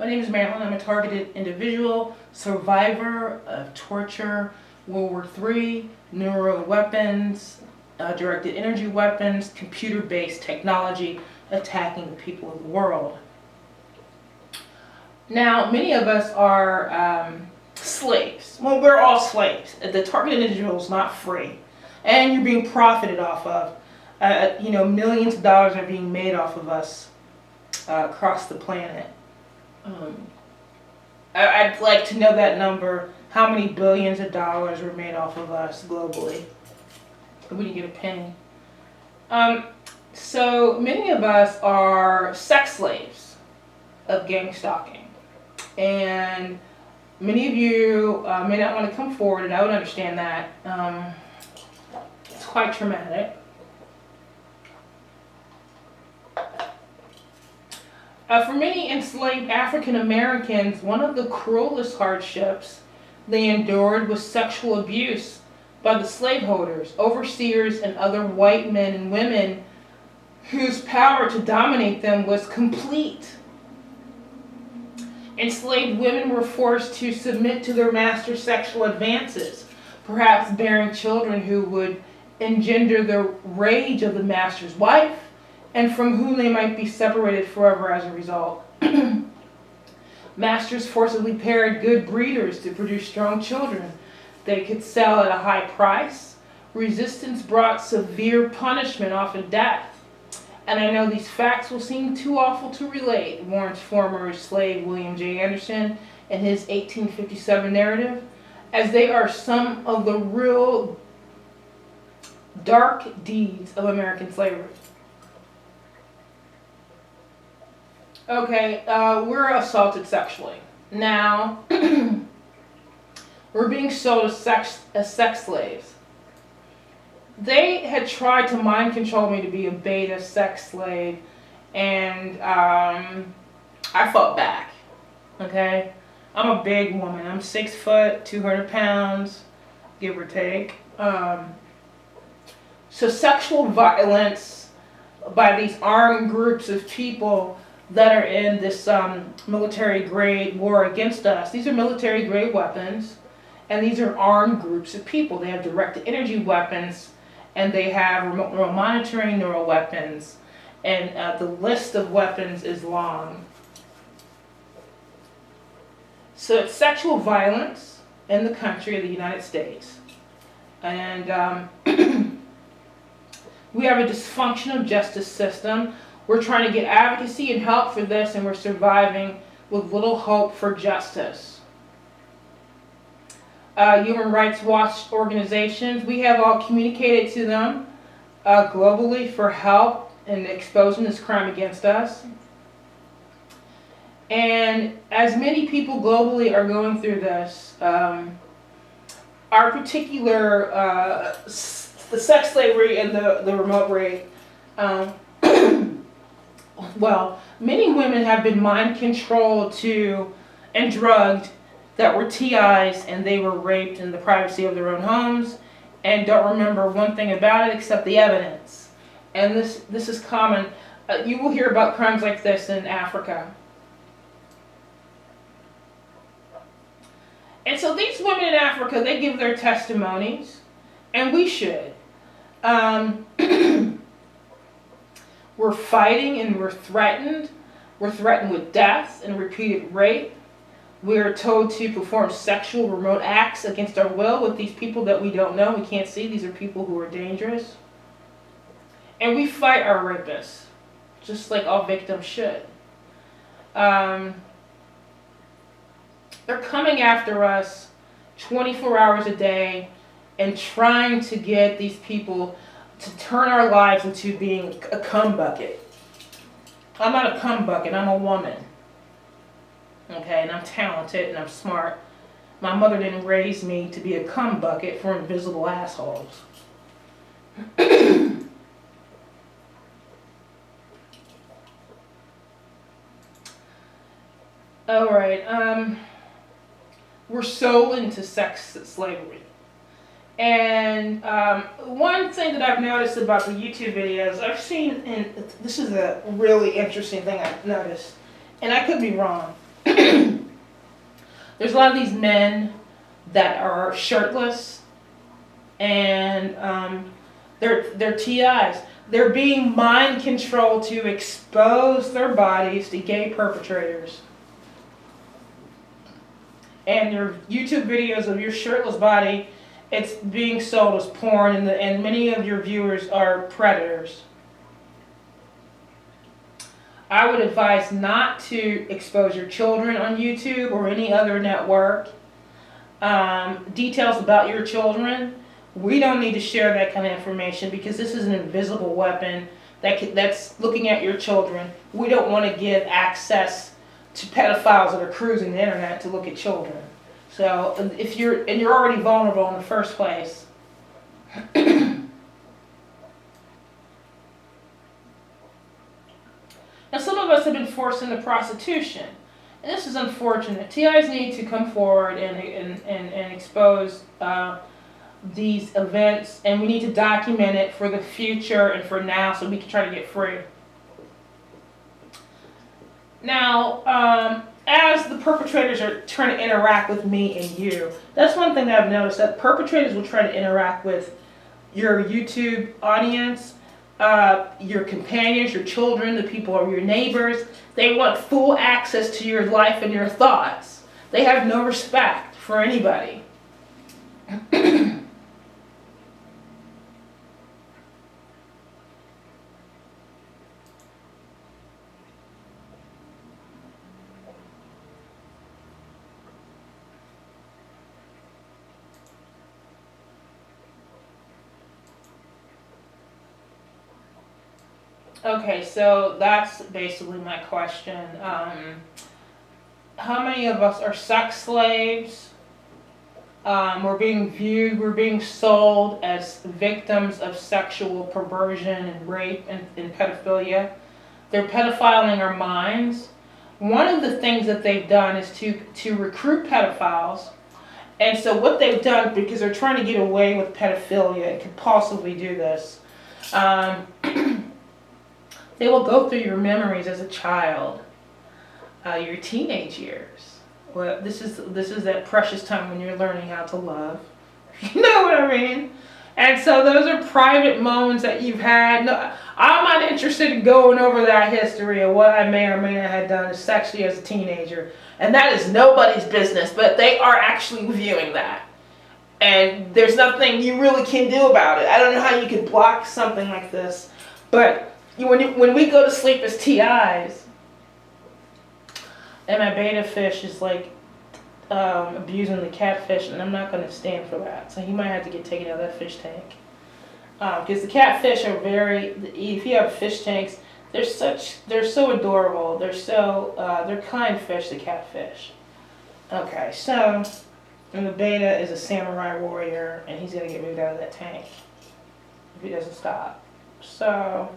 My name is Marilyn. I'm a targeted individual, survivor of torture, World War III, nuclear weapons, directed energy weapons, computer-based technology attacking the people of the world. Now, many of us are slaves. Well, we're all slaves. The targeted individual is not free, and you're being profited off of. Millions of dollars are being made off of us across the planet. I'd like to know that number. How many billions of dollars were made off of us globally? We didn't get a penny. So many of us are sex slaves of gang stalking. And many of you may not want to come forward, and I would understand that. It's quite traumatic. For many enslaved African Americans, one of the cruelest hardships they endured was sexual abuse by the slaveholders, overseers, and other white men and women whose power to dominate them was complete. Enslaved women were forced to submit to their master's sexual advances, perhaps bearing children who would engender the rage of the master's wife, and from whom they might be separated forever as a result. Masters forcibly paired good breeders to produce strong children they could sell at a high price. Resistance brought severe punishment, often death. And I know these facts will seem too awful to relate, warns former slave William J. Anderson in his 1857 narrative, as they are some of the real dark deeds of American slavery. Okay, we're assaulted sexually. Now, we're being sold as sex slaves. They had tried to mind control me to be a beta sex slave, and I fought back. Okay? I'm a big woman. I'm 6 foot, 200 pounds, give or take. So sexual violence by these armed groups of people that are in this military grade war against us. These are military grade weapons, and these are armed groups of people. They have directed energy weapons, and they have remote neural monitoring neural weapons, and the list of weapons is long. So it's sexual violence in the country of the United States. And we have a dysfunctional justice system. We're trying to get advocacy and help for this, and we're surviving with little hope for justice. Human Rights Watch organizations, we have all communicated to them globally for help in exposing this crime against us. And as many people globally are going through this, our particular, the sex slavery and the remote rape, well, many women have been mind controlled and drugged that were TIs, and they were raped in the privacy of their own homes and don't remember one thing about it except the evidence. And this is common. You will hear about crimes like this in Africa. And so these women in Africa, they give their testimonies, and we should. We're fighting and we're threatened. We're threatened with death and repeated rape. We're told to perform sexual remote acts against our will with these people that we don't know, we can't see. These are people who are dangerous. And we fight our rapists, just like all victims should. They're coming after us 24 hours a day and trying to get these people to turn our lives into being a cum bucket. I'm not a cum bucket, I'm a woman. Okay, and I'm talented and I'm smart. My mother didn't raise me to be a cum bucket for invisible assholes. Alright, we're sold into sex slavery. And one thing that I've noticed about the YouTube videos, I've seen, and this is a really interesting thing I've noticed, and I could be wrong, There's a lot of these men that are shirtless, and they're TIs. They're being mind controlled to expose their bodies to gay perpetrators. And your YouTube videos of your shirtless body, it's being sold as porn, and many of your viewers are predators. I would advise not to expose your children on YouTube or any other network. Details about your children, we don't need to share that kind of information because this is an invisible weapon that's looking at your children. We don't want to give access to pedophiles that are cruising the internet to look at children. So if you're already vulnerable in the first place. Now, some of us have been forced into prostitution, and this is unfortunate. TIs need to come forward and expose these events, and we need to document it for the future and for now so we can try to get free. Now, as the perpetrators are trying to interact with me and you, that's one thing that I've noticed, that perpetrators will try to interact with your YouTube audience, your companions, your children, the people or your neighbors. They want full access to your life and your thoughts. They have no respect for anybody. Okay, so that's basically my question. How many of us are sex slaves? We're being sold as victims of sexual perversion and rape and pedophilia. They're pedophiling our minds. One of the things that they've done is to recruit pedophiles. And so what they've done, because they're trying to get away with pedophilia and could possibly do this, they will go through your memories as a child, your teenage years. Well, this is that precious time when you're learning how to love. You know what I mean? And so those are private moments that you've had. No, I'm not interested in going over that history of what I may or may not have done sexually as a teenager. And that is nobody's business, but they are actually viewing that. And there's nothing you really can do about it. I don't know how you could block something like this, but when we go to sleep as TIs, and my beta fish is like abusing the catfish, and I'm not going to stand for that. So he might have to get taken out of that fish tank. Because the catfish are if you have fish tanks, they're so adorable. They're kind fish, the catfish. Okay, so, and the beta is a samurai warrior, and he's going to get moved out of that tank if he doesn't stop. So,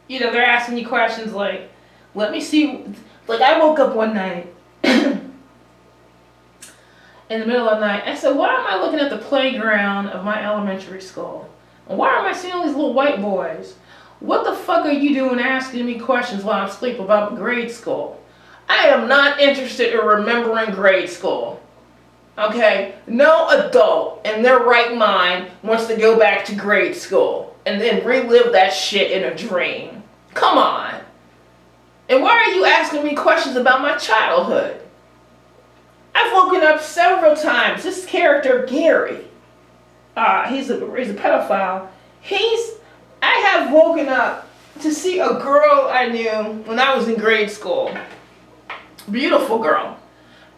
they're asking you questions like, let me see, like I woke up one night, in the middle of the night, I said, why am I looking at the playground of my elementary school? And why am I seeing all these little white boys? What the fuck are you doing asking me questions while I'm asleep about grade school? I am not interested in remembering grade school. Okay? No adult in their right mind wants to go back to grade school and then relive that shit in a dream. Come on. And why are you asking me questions about my childhood? I've woken up several times. This character, Gary, he's a pedophile. I have woken up to see a girl I knew when I was in grade school. Beautiful girl.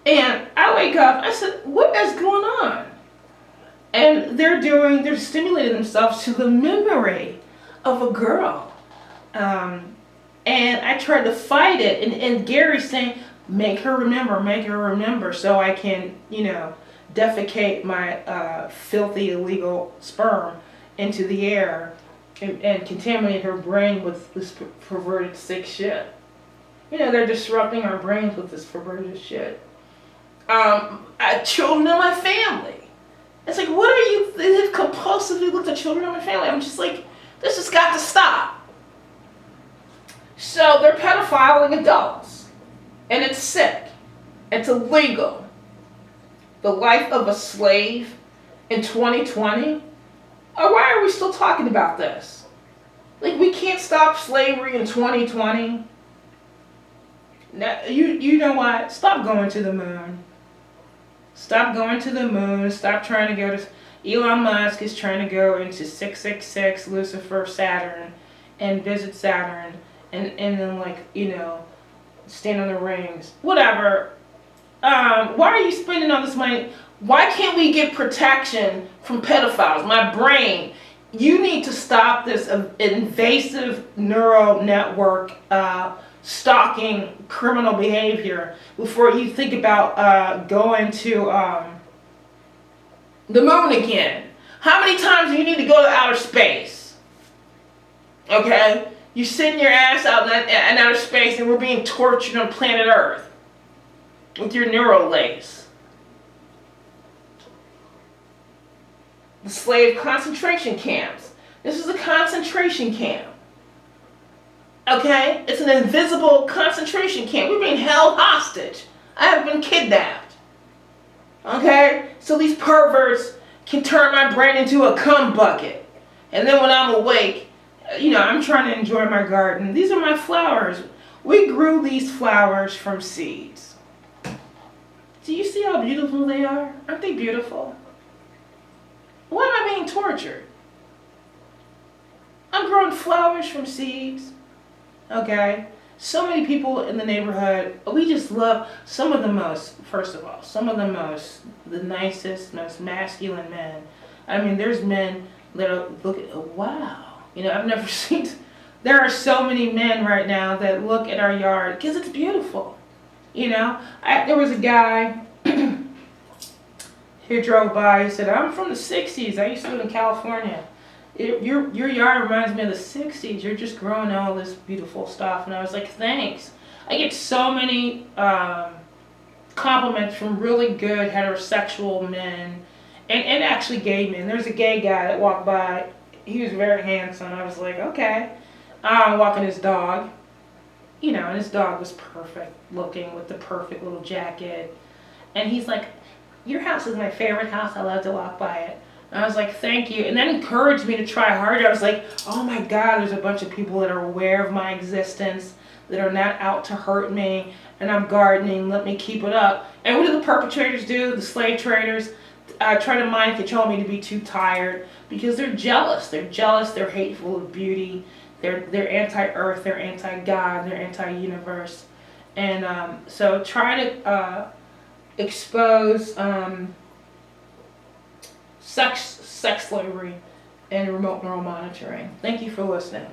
And I wake up, I said, what is going on? And they're stimulating themselves to the memory of a girl. And I tried to fight it, and Gary's saying, make her remember so I can, defecate my filthy, illegal sperm into the air and contaminate her brain with this perverted, sick shit. They're disrupting our brains with this perverted shit. Children in my family. It's like, what are you, they've compulsively looked at children in my family. I'm just like, this has got to stop. So they're pedophiling adults. And it's sick. It's illegal. The life of a slave in 2020? Or why are we still talking about this? Like, we can't stop slavery in 2020. Now, you know what? Stop going to the moon. Stop going to the moon. Stop trying to go to... Elon Musk is trying to go into 666 Lucifer Saturn and visit Saturn and then, like, stand on the rings. Whatever. Why are you spending all this money? Why can't we get protection from pedophiles? My brain. You need to stop this invasive neural network stalking criminal behavior before you think about going to the moon again. How many times do you need to go to outer space? Okay? You're sitting your ass out in outer space and we're being tortured on planet Earth with your neural lace. The slave concentration camps. This is a concentration camp. Okay? It's an invisible concentration camp. We're being held hostage. I have been kidnapped. Okay? So these perverts can turn my brain into a cum bucket. And then when I'm awake, I'm trying to enjoy my garden. These are my flowers. We grew these flowers from seeds. Do you see how beautiful they are? Aren't they beautiful? Why am I being tortured? I'm growing flowers from seeds. Okay? So many people in the neighborhood, we just love the nicest, most masculine men. I mean, there's men that are, wow. I've never seen, there are so many men right now that look at our yard because it's beautiful. There was a guy who drove by, he said, I'm from the 60s. I used to live in California. Your yard reminds me of the 60s. You're just growing all this beautiful stuff. And I was like, thanks. I get so many compliments from really good heterosexual men and actually gay men. There's a gay guy that walked by. He was very handsome. I was like, okay. Walking his dog. And his dog was perfect looking with the perfect little jacket. And he's like, your house is my favorite house. I love to walk by it. And I was like, thank you. And that encouraged me to try harder. I was like, oh my God, there's a bunch of people that are aware of my existence, that are not out to hurt me, and I'm gardening, let me keep it up. And what do the perpetrators do? The slave traders try to mind control me to be too tired because they're jealous. They're jealous, they're hateful of beauty, they're anti-earth, they're anti-God, they're anti-universe. And so try to expose sex slavery and remote neural monitoring. Thank you for listening.